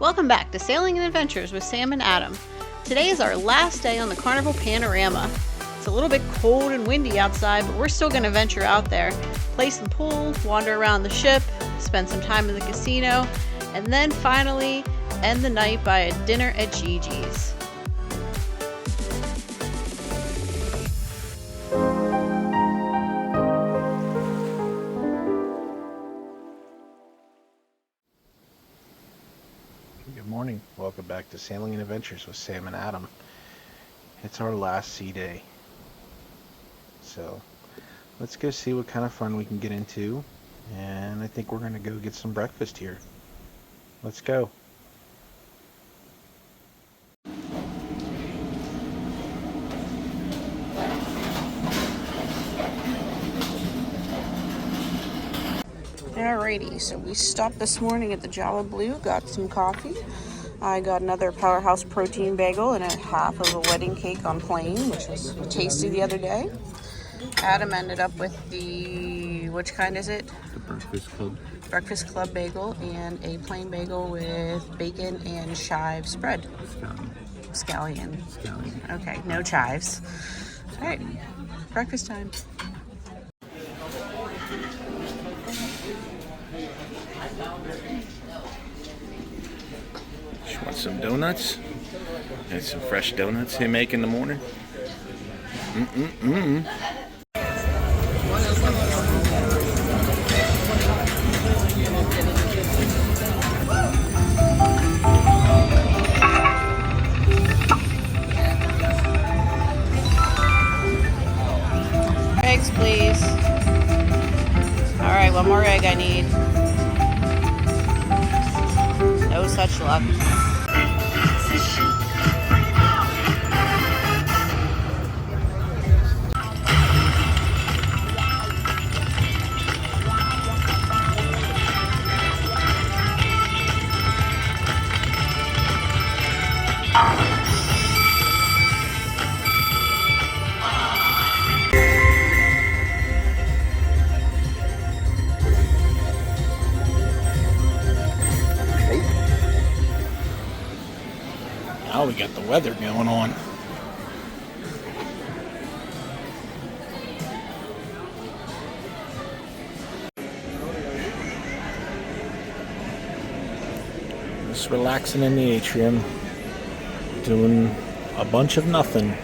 Welcome back to Sailing and Adventures with Sam and Adam. Today is our last day on the Carnival Panorama. It's a little bit cold and windy outside, but we're still going to venture out there, play some pool, wander around the ship, spend some time in the casino, and then finally end the night by a dinner at Gigi's. Good morning. Welcome back to Sailing and Adventures with Sam and Adam. It's our last sea day. So let's go see what kind of fun we can get into. And I think we're going to go get some breakfast here. Let's go. Alrighty, so we stopped this morning at the Java Blue, got some coffee. I got another Powerhouse protein bagel and a half of a wedding cake on plain, which was tasty the other day. Adam ended up with the, which kind is it? The Breakfast Club. Breakfast Club bagel and a plain bagel with bacon and chive spread. Scallion. Okay, no chives. Alright, breakfast time. You want some donuts? Got some fresh donuts they make in the morning. Eggs, please. Alright, one more egg I need. No such luck. Now we got the weather going on. Just relaxing in the atrium, doing a bunch of nothing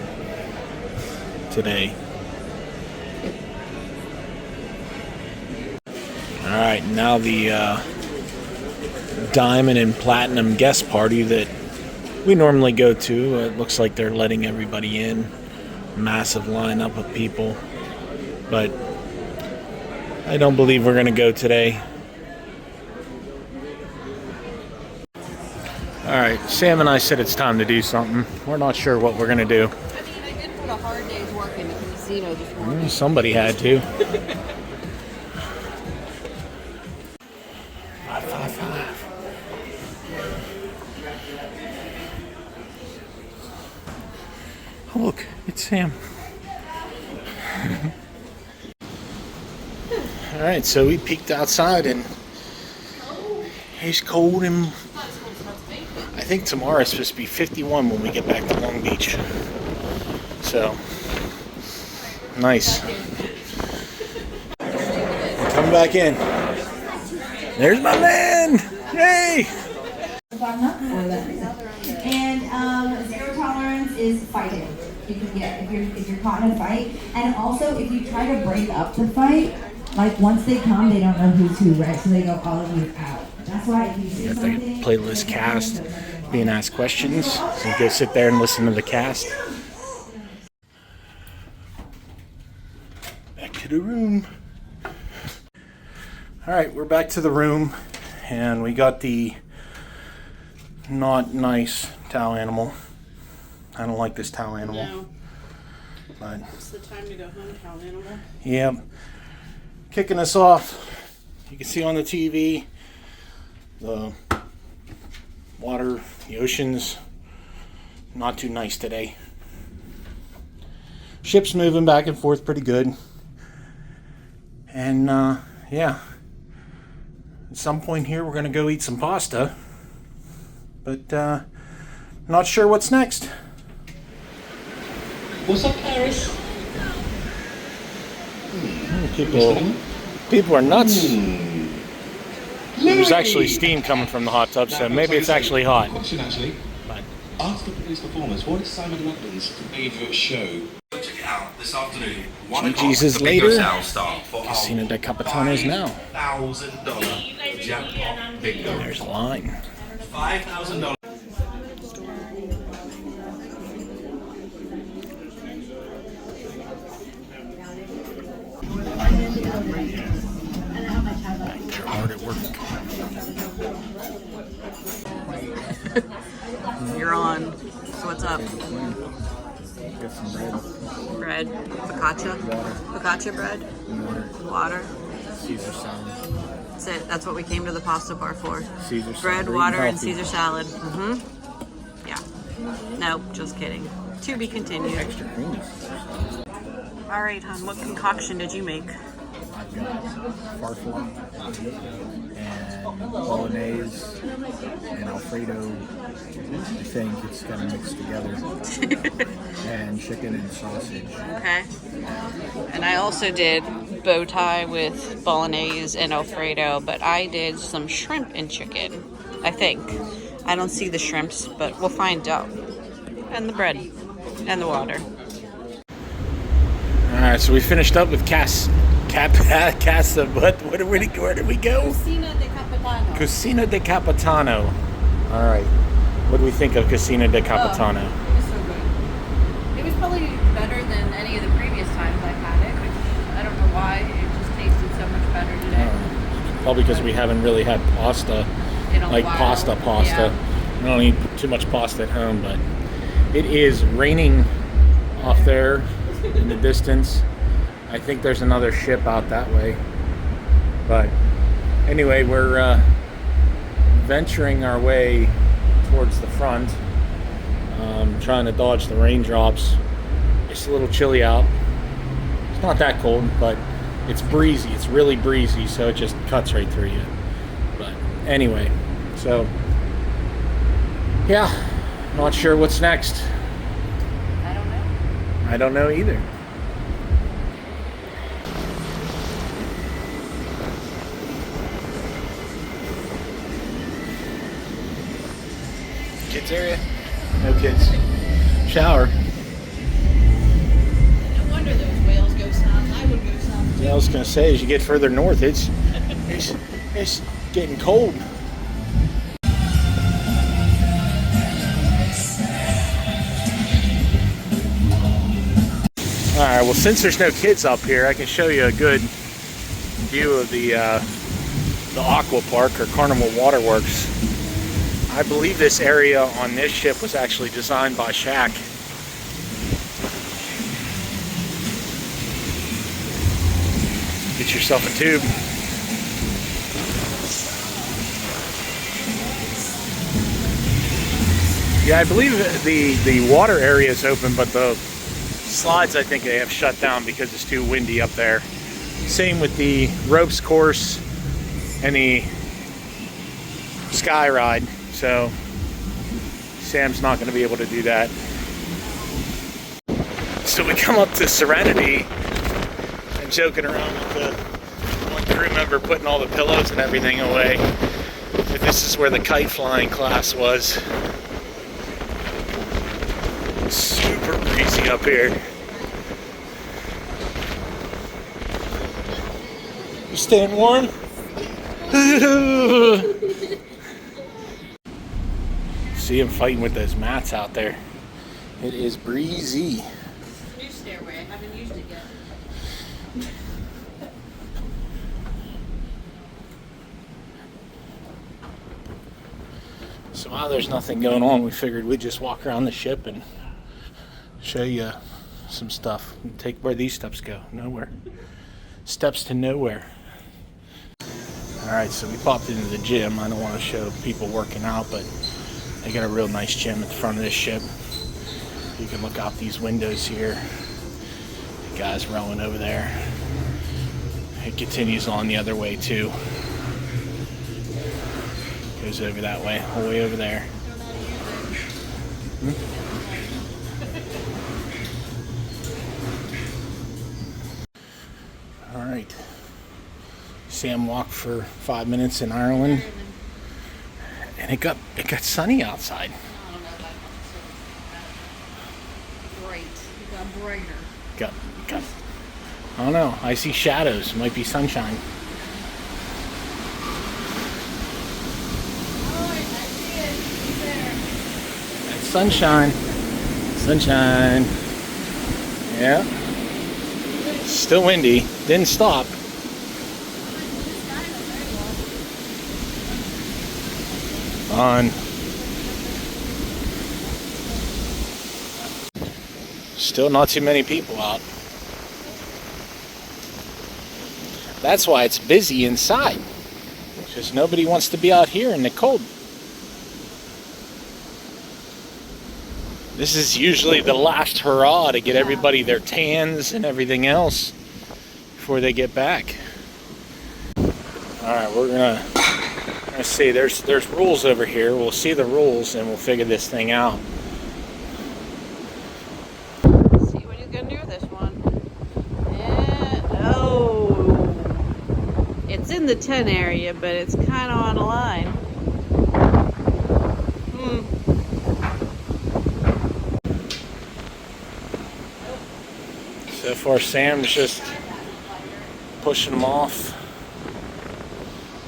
today. Alright, now the diamond and platinum guest party that we normally go to. It looks like they're letting everybody in. Massive lineup of people. But I don't believe we're going to go today. Alright, Sam and I said it's time to do something. We're not sure what we're going to do. I mean, I did put a hard day's work in the casino this morning. Somebody had to. Five. Oh, look, it's Sam. Alright, so we peeked outside and it's cold, and I think tomorrow it's supposed to be 51 when we get back to Long Beach. So, nice. Come back in. There's my man! Yay! And zero tolerance is fighting. You can get if you're caught in a fight, and also if you try to break up the fight, like once they come, they don't know who's who, right? So they go all of you out. That's why if you see something, playlist cast, being asked questions, so you go sit there and listen to the cast. Back to the room. All right, we're back to the room, and we got the not nice towel animal. I don't like this towel animal. No. But It's the time to go home, towel animal. yeah, kicking us off. You can see on the TV the water, the ocean's not too nice today. Ship's moving back and forth pretty good. And yeah, at some point here we're going to go eat some pasta. but not sure what's next. What's up, Paris? People are nuts. There's actually steam coming from the hot tub, so maybe it's actually hot. Question, actually. But Ask the police performers, what is Simon Ludland's favourite show? Check it out this afternoon. Jesus later. Cucina del Capitano is now. $1,000 jackpot bingo. There's a line. $5,000. You're hard at work. You're on. So what's up? Get some bread. Bread, focaccia, focaccia bread, water. Caesar salad. That's it. That's what we came to the pasta bar for. Caesar salad. Bread, Eating water, and healthy. Caesar salad. Yeah. Nope, just kidding. To be continued. Extra creamy. All right, hon. What concoction did you make? I've got farfalle and bolognese and Alfredo. I think it's kind of mixed together. And chicken and sausage. Okay. And I also did bow tie with bolognese and Alfredo, but I did some shrimp and chicken, I think. I don't see the shrimps, but we'll find out. And the bread. And the water. Alright, so we finished up with Casa, where did we go? Cucina del Capitano. Cucina del Capitano. Alright, what do we think of Cucina del Capitano? It was so good. It was probably better than any of the previous times I've had it, which I don't know why. It just tasted so much better today. Probably because we haven't really had pasta, In a like while. pasta. Yeah. We don't eat too much pasta at home, but it is raining off there in the distance. I think there's another ship out that way. But anyway, we're venturing our way towards the front, trying to dodge the raindrops. It's a little chilly out. It's not that cold, but it's breezy. It's really breezy, so it just cuts right through you. But anyway, so yeah, not sure what's next. I don't know. I don't know either. Kids area? No kids. Shower. No wonder those whales go south. I would go south. Yeah, I was gonna say, as you get further north, it's getting cold. All right. Well, since there's no kids up here, I can show you a good view of the aqua park or Carnival Waterworks. I believe this area on this ship was actually designed by Shaq. Get yourself a tube. Yeah, I believe the water area is open, but the slides I think they have shut down because it's too windy up there. Same with the ropes course and the sky ride. So Sam's not going to be able to do that. So we come up to Serenity and joking around with the one crew member putting all the pillows and everything away. But this is where the kite flying class was. Super breezy up here. You staying warm? See him fighting with those mats out there. It is breezy. New stairway. I haven't used it yet. So while there's nothing going on, we figured we'd just walk around the ship and show you some stuff. Take where these steps go. Nowhere. Steps to nowhere. Alright, so we popped into the gym. I don't want to show people working out, but they got a real nice gym at the front of this ship. You can look out these windows here. The guy's rowing over there. It continues on the other way too. Goes over that way, all the way over there. All right. Sam walked for 5 minutes in Ireland, and it got sunny outside. I don't know about bright. It got brighter. Got. I don't know. I see shadows. Might be sunshine. Oh, I see it. It's there. That's sunshine. Sunshine. Yeah. Still windy. Didn't stop. On. Still not too many people out. That's why it's busy inside. Because nobody wants to be out here in the cold. This is usually the last hurrah to get everybody their tans and everything else before they get back. Alright, we're gonna see, there's rules over here. We'll see the rules and we'll figure this thing out. Let's see what he's gonna do with this one. And oh, it's in the 10 area, but it's kind of on a line. So far, Sam's just pushing them off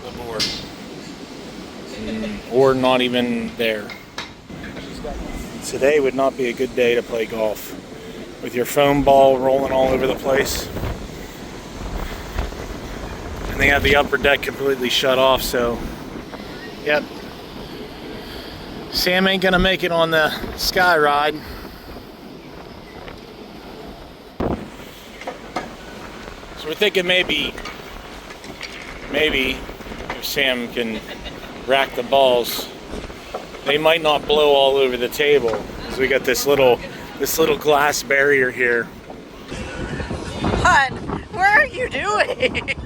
the board. Or not even there. Today would not be a good day to play golf. With your foam ball rolling all over the place. And they have the upper deck completely shut off, so yep. Sam ain't gonna make it on the sky ride. So we're thinking maybe if Sam can rack the balls, they might not blow all over the table, because we got this little glass barrier here. Hon, what are you doing?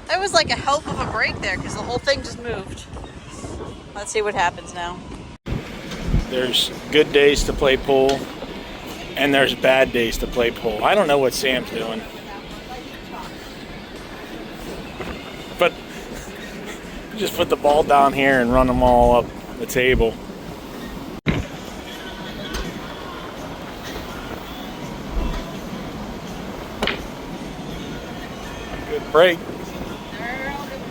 That was like a help of a break there, because the whole thing just moved. Let's see what happens now. There's good days to play pool, and there's bad days to play pool. I don't know what Sam's doing. But just put the ball down here and run them all up the table. Good break.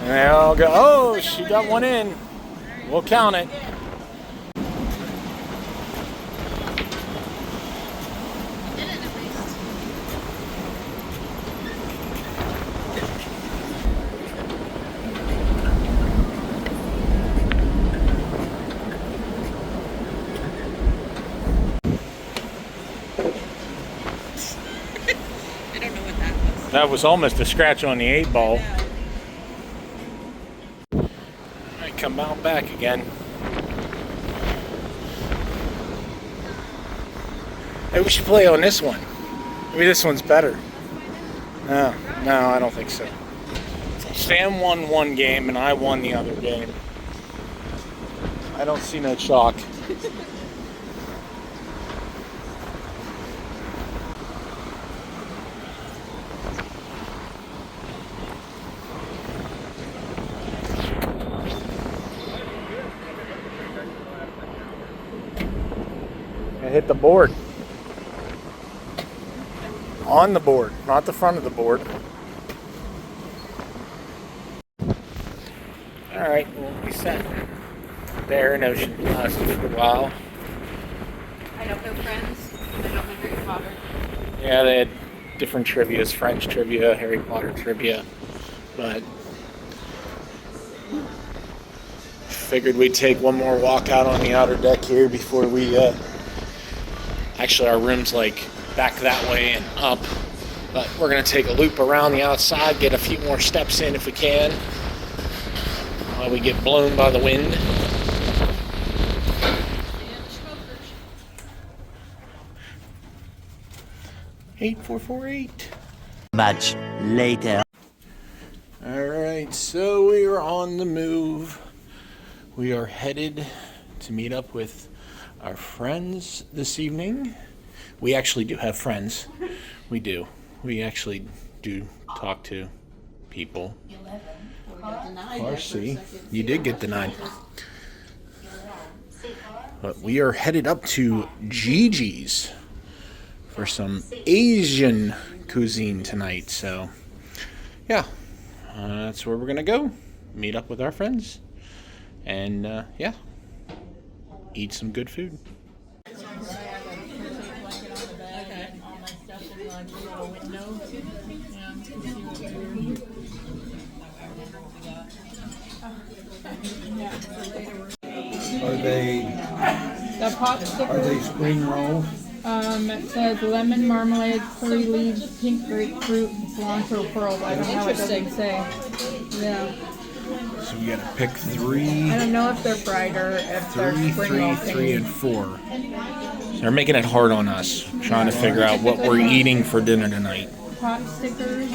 And they all go, oh, she got one in. We'll count it. That was almost a scratch on the 8 ball. Alright, come out back again. Hey, we should play on this one. Maybe this one's better. No, I don't think so. Sam won one game and I won the other game. I don't see no chalk. Hit the board. On the board, not the front of the board. Alright, well, we sat there in Ocean Plaza for a while. I don't know friends. I don't know Harry Potter. Yeah, they had different trivias, French trivia, Harry Potter trivia, but figured we'd take one more walk out on the outer deck here before we actually, our room's like back that way and up, but we're going to take a loop around the outside, get a few more steps in if we can, while we get blown by the wind. 8448. Much later. All right. Alright, so we are on the move. We are headed to meet up with our friends this evening. We actually do have friends. We do. We actually do talk to people. RC, you did get denied. But we are headed up to Gigi's for some Asian cuisine tonight. So, yeah, that's where we're going to go. Meet up with our friends. And, yeah, eat some good food. Are they The pot stickers, spring rolls? it says lemon marmalade, curry leaves, pink grapefruit, and cilantro pearls. I don't know what doesn't say. Yeah. So we gotta pick three. I don't know if they're fried or if they're spring roll Three, and things. 4. They're making it hard on us, trying to figure out what we're eating for dinner tonight. Pot stickers.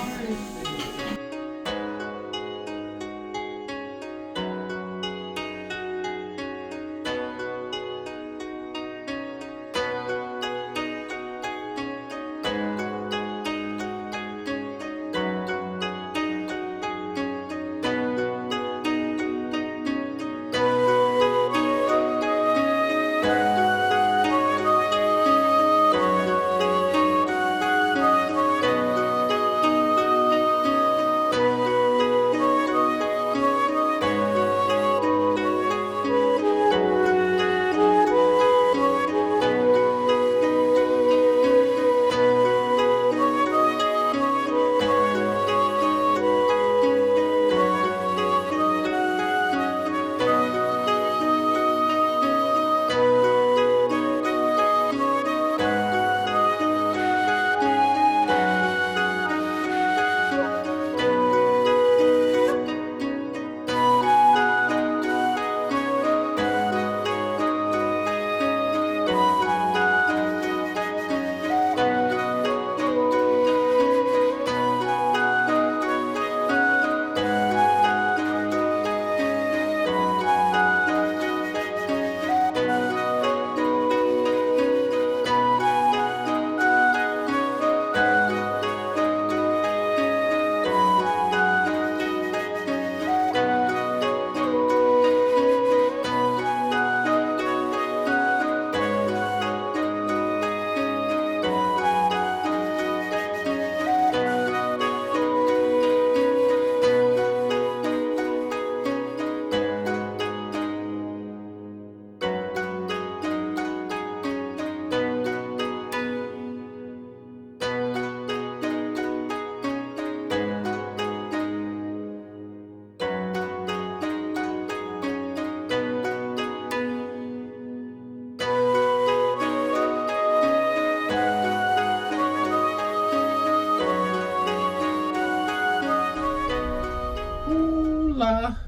Hola.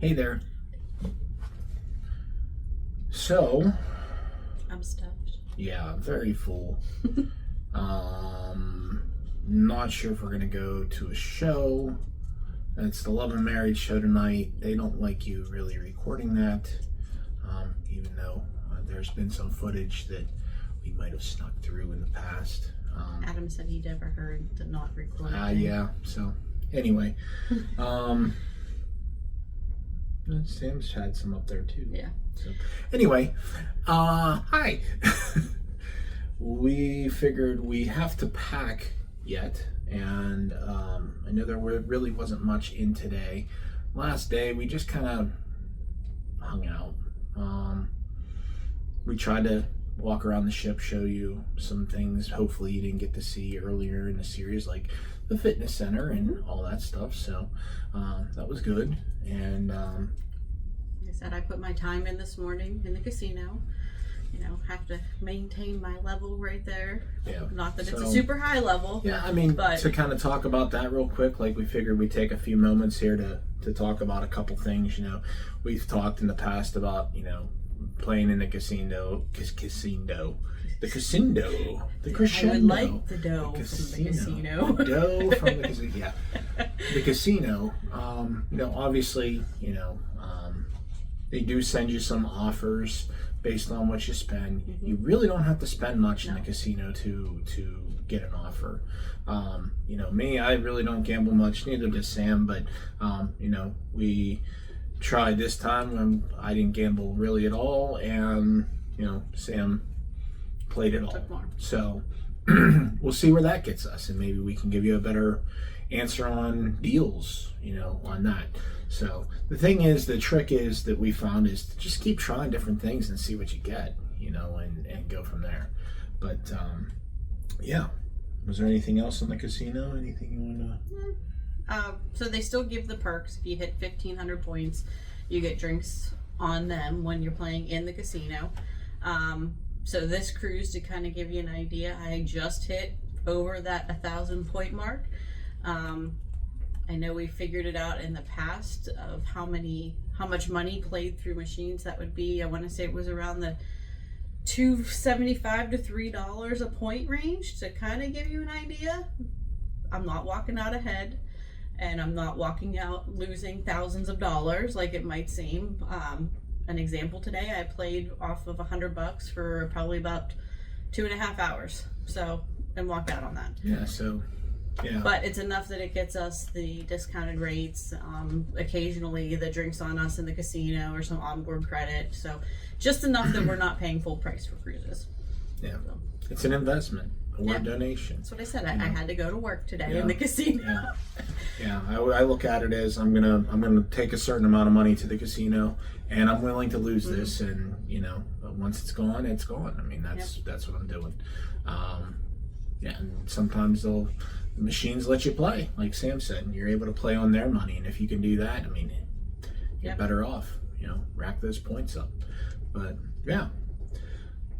Hey there. So, I'm stuffed. yeah, very full. Not sure if we're gonna go to a show. It's the Love and Marriage show tonight. They don't like you really recording that, even though there's been some footage that we might have snuck through in the past. Adam said he never heard the not recording. Yeah, so anyway, Sam's had some up there too. Yeah. So anyway, hi. We figured we have to pack yet, and I know there really wasn't much in today. Last day we just kind of hung out. We tried to walk around the ship, show you some things hopefully you didn't get to see earlier in the series, like the fitness center and all that stuff. So that was good. And Like I said, I put my time in this morning in the casino. You know, have to maintain my level right there. yeah, Not that it's So- a super high level. Yeah, I mean, But- to kind of talk about that real quick, like we figured we'd take a few moments here to talk about a couple things. You know, we've talked in the past about, you know, playing in the casino, The crescendo. The crescendo. I would like the dough The from the casino. The dough from the casino. Yeah. The casino. Obviously, they do send you some offers based on what you spend. Mm-hmm. You really don't have to spend much in the casino to get an offer. Me, I really don't gamble much. Neither does Sam. But we tried this time when I didn't gamble really at all, and Sam played it all. Took more. So we'll see where that gets us, and maybe we can give you a better answer on deals, on that. So the thing is, the trick is that we found is to just keep trying different things and see what you get, and go from there. But yeah, was there anything else on the casino? Anything you want to? So they still give the perks. If you hit 1,500 points, you get drinks on them when you're playing in the casino. So this cruise, to kind of give you an idea, I just hit over that 1,000 point mark. I know we figured it out in the past of how much money played through machines that would be. I want to say it was around the $2.75 to $3 a point range, to kind of give you an idea. I'm not walking out ahead, and I'm not walking out losing thousands of dollars like it might seem. An example today, I played off of $100 for probably about 2.5 hours, and walked out on that. Yeah. So. Yeah. But it's enough that it gets us the discounted rates, occasionally the drinks on us in the casino or some onboard credit. So just enough that we're not paying full price for cruises. Yeah. So. It's an investment or a donation. That's what I said. I had to go to work today in the casino. Yeah. I look at it as I'm gonna take a certain amount of money to the casino, and I'm willing to lose this, and once it's gone, it's gone. I mean, that's what I'm doing. And sometimes the machines let you play, like Sam said, and you're able to play on their money, and if you can do that, I mean, you're better off. Rack those points up. But yeah.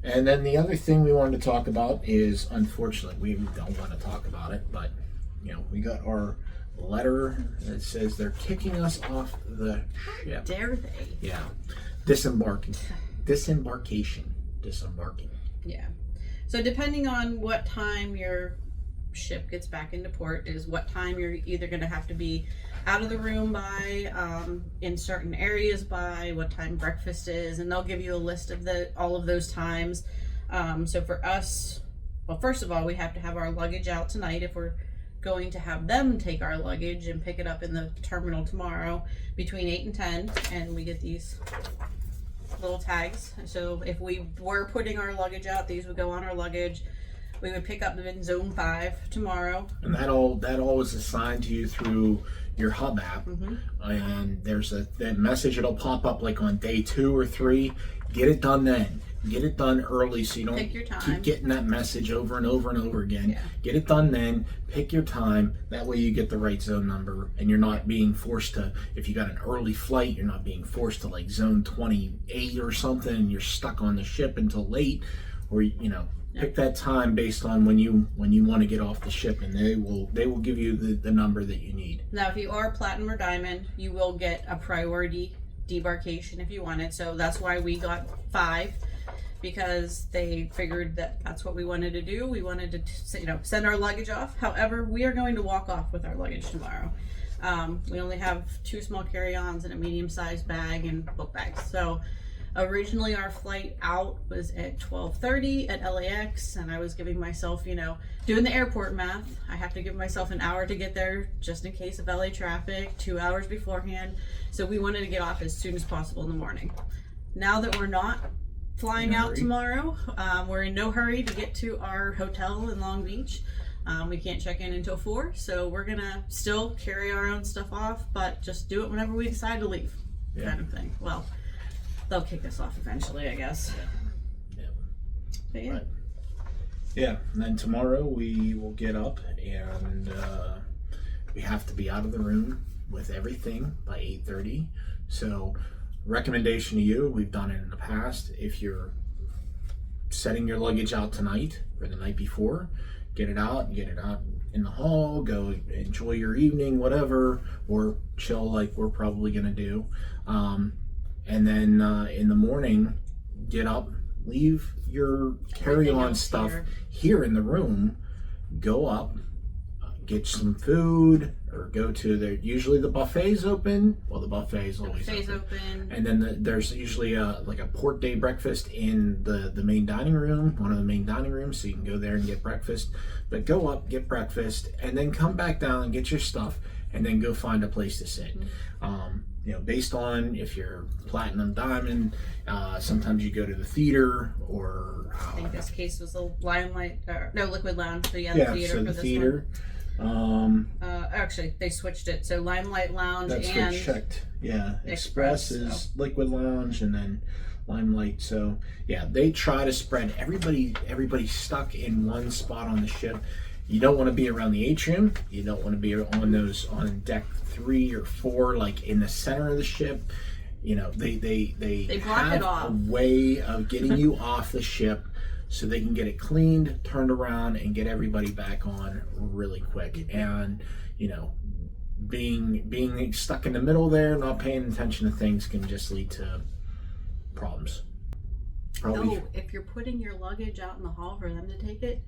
And then the other thing we wanted to talk about is, unfortunately, we don't want to talk about it, but we got our letter that says they're kicking us off the ship. Dare they? Yeah. Disembarking. Yeah. So depending on what time your ship gets back into port is what time you're either going to have to be out of the room by, in certain areas by, what time breakfast is, and they'll give you a list of all of those times. So for us, well, first of all, we have to have our luggage out tonight if we're going to have them take our luggage and pick it up in the terminal tomorrow between 8 and 10, and we get these little tags. So if we were putting our luggage out, these would go on our luggage. We would pick up them in Zone 5 tomorrow. And that all is assigned to you through your hub app. And there's that message that'll pop up like on day 2 or 3. Get it done then. Get it done early so you don't Pick your time. keep getting that message over and over and over again. Get it done then. Pick your time. That way you get the right zone number, and you're not being forced to, if you got an early flight, you're not being forced to like zone 28 or something, and you're stuck on the ship until late. Or pick that time based on when you want to get off the ship, and they will give you the number that you need. Now, if you are platinum or diamond, you will get a priority debarkation if you want it. So that's why we got 5, because they figured that that's what we wanted to do. We wanted to send our luggage off. However, we are going to walk off with our luggage tomorrow. We only have 2 small carry-ons and a medium-sized bag and book bags. So originally our flight out was at 12:30 at LAX, and I was giving myself, doing the airport math. I have to give myself an hour to get there just in case of LA traffic, 2 hours beforehand. So we wanted to get off as soon as possible in the morning. Now that we're not flying out tomorrow, we're in no hurry to get to our hotel in Long Beach. We can't check in until 4, so we're gonna still carry our own stuff off, but just do it whenever we decide to leave, kind of thing. Well, they'll kick us off eventually, I guess. But yeah. Right. Yeah, and then tomorrow we will get up, and we have to be out of the room with everything by 8:30. So recommendation to you, we've done it in the past, if you're setting your luggage out tonight or the night before, get it out in the hall, go enjoy your evening, whatever, or chill like we're probably gonna do. And then in the morning, get up, leave your carry-on stuff here in the room. Go up, get some food, or go to usually the buffet's open. Well, the buffet is always open. And then there's usually like a port day breakfast in the main dining room, one of the main dining rooms, so you can go there and get breakfast. But go up, get breakfast, and then come back down and get your stuff, and then go find a place to sit. You know, based on if you're platinum, diamond, sometimes you go to the theater, or I think this case was a Limelight, Liquid Lounge. So the theater so for the this theater. one. Actually, they switched it. So Limelight Lounge That's and checked. Yeah, Express is Liquid Lounge, and then Limelight. So yeah, they try to spread everybody stuck in one spot on the ship. You don't want to be around the atrium. You don't want to be on deck 3 or 4, like in the center of the ship. You know, they block have it off. a way of getting you off the ship so they can get it cleaned, turned around, and get everybody back on really quick. And you know, being stuck in the middle there, not paying attention to things, can just lead to problems. If you're putting your luggage out in the hall for them to take it,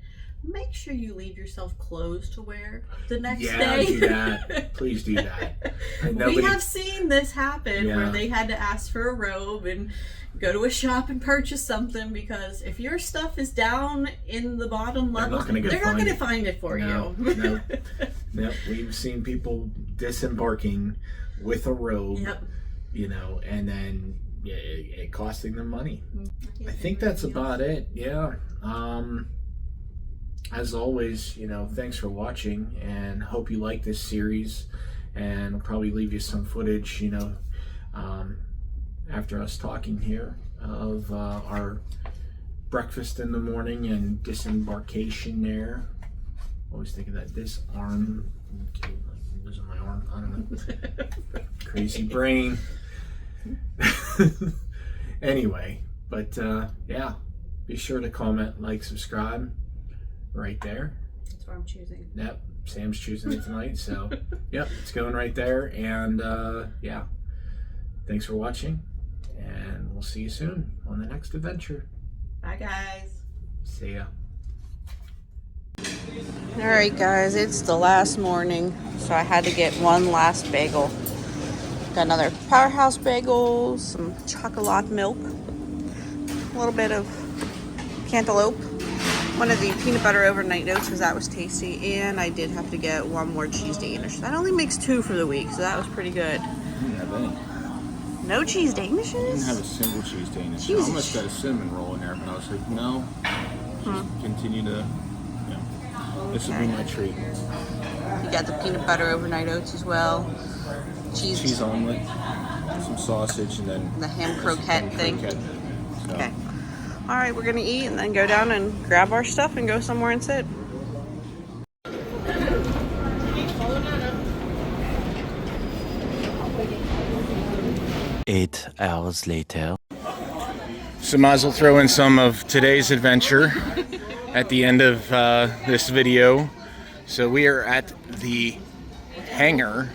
make sure you leave yourself clothes to wear the next day. Yeah, do that. Please do that. We have seen this happen where they had to ask for a robe and go to a shop and purchase something, because if your stuff is down in the bottom level, they're not going to find it for you. No. We've seen people disembarking with a robe, you know, and then it costing them money. I think that's about it. Yeah. As always, you know, thanks for watching, and hope you like this series, and I'll probably leave you some footage, you know, after us talking here, of our breakfast in the morning and disembarkation there. Always think of that disarm. Okay, like losing my arm. I don't know. Crazy brain. Anyway, but yeah, be sure to comment, like, subscribe. Right there. That's what I'm choosing. Yep, Sam's choosing it tonight, so yep, it's going right there. And yeah, thanks for watching, and we'll see you soon on the next adventure. Bye, guys. See ya. All right, guys, it's the last morning, so I had to get one last bagel. Got another Powerhouse bagel, some chocolate milk, a little bit of cantaloupe, one of the peanut butter overnight oats, because that was tasty, and I did have to get one more cheese Danish. That only makes 2 for the week, so that was pretty good. I didn't have any. No cheese Danishes? I didn't have a single cheese Danish. Jesus. I almost got a cinnamon roll in there, but I was like, no. Just continue to, this will be my treat. You got the peanut butter overnight oats as well. Cheese omelet, some sausage, and then the ham croquette thing. So. Okay. All right, we're gonna eat and then go down and grab our stuff and go somewhere and sit. 8 hours later. So might as well throw in some of today's adventure at the end of this video. So we are at the hangar.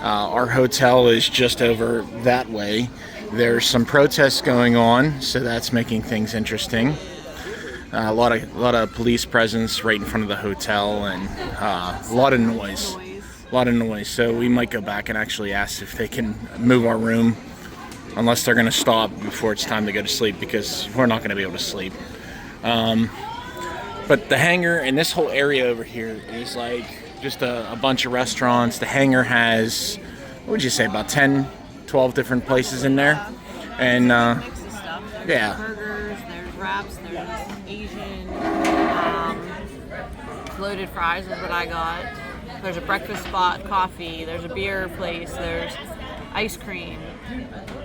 Our hotel is just over that way. There's some protests going on, so that's making things interesting. A lot of police presence right in front of the hotel, and a lot of noise. So we might go back and actually ask if they can move our room, unless they're going to stop before it's time to go to sleep, because we're not going to be able to sleep. But the hangar and this whole area over here is like just a bunch of restaurants. The hangar has, what would you say, about 10, 12 different places in there. And Mix of stuff. There's yeah. burgers, there's wraps, there's Asian, loaded fries is what I got. There's a breakfast spot, coffee, there's a beer place, there's ice cream.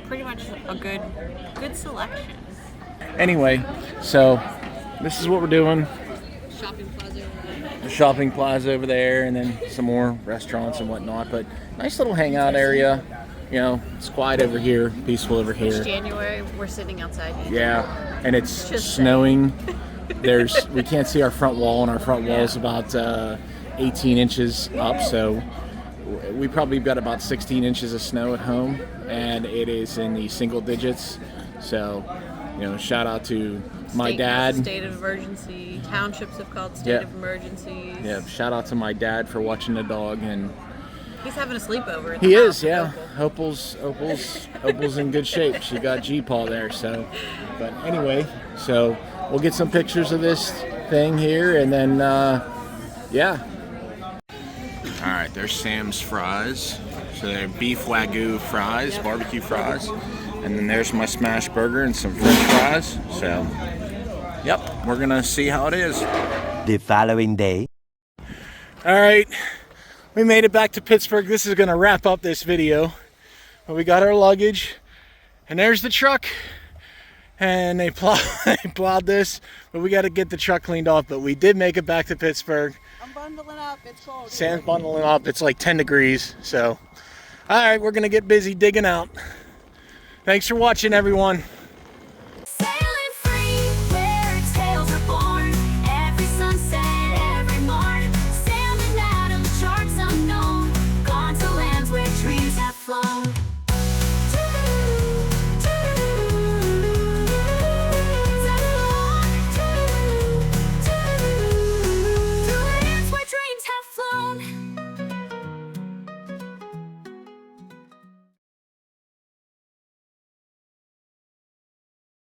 Pretty much a good selection. anyway, so this is what we're doing. Shopping plaza over there. The shopping plaza over there, and then some more restaurants and whatnot. But nice little hangout area. You know, it's quiet over here, peaceful over here. It's January, we're sitting outside. Yeah, and it's Just snowing. We can't see our front wall, and our front wall is about 18 inches up, so we probably got about 16 inches of snow at home, and it is in the single digits. So you know, shout out to my State- dad. State of emergency. Townships have called state Yeah. of emergencies. Yeah, shout out to my dad for watching the dog, and He's having a sleepover. At he the is, house, yeah. Opal. Opal's in good shape. She got G-Paw there, so. But anyway, so we'll get some pictures of this thing here, and then, yeah. All right, there's Sam's fries. So they're beef Wagyu fries, barbecue fries. And then there's my smash burger and some french fries. So, yep, we're gonna see how it is. The following day. All right, we made it back to Pittsburgh. This is gonna wrap up this video. But we got our luggage, and there's the truck. And they plowed this, but we got to get the truck cleaned off. But we did make it back to Pittsburgh. I'm bundling up. It's cold. Sam's bundling up. It's like 10 degrees. So, all right, we're gonna get busy digging out. Thanks for watching, everyone. Sailing free, where its tales are born. Every sunset, every morn. Sam and Adam, charts unknown. Gone to lands where dreams have flown.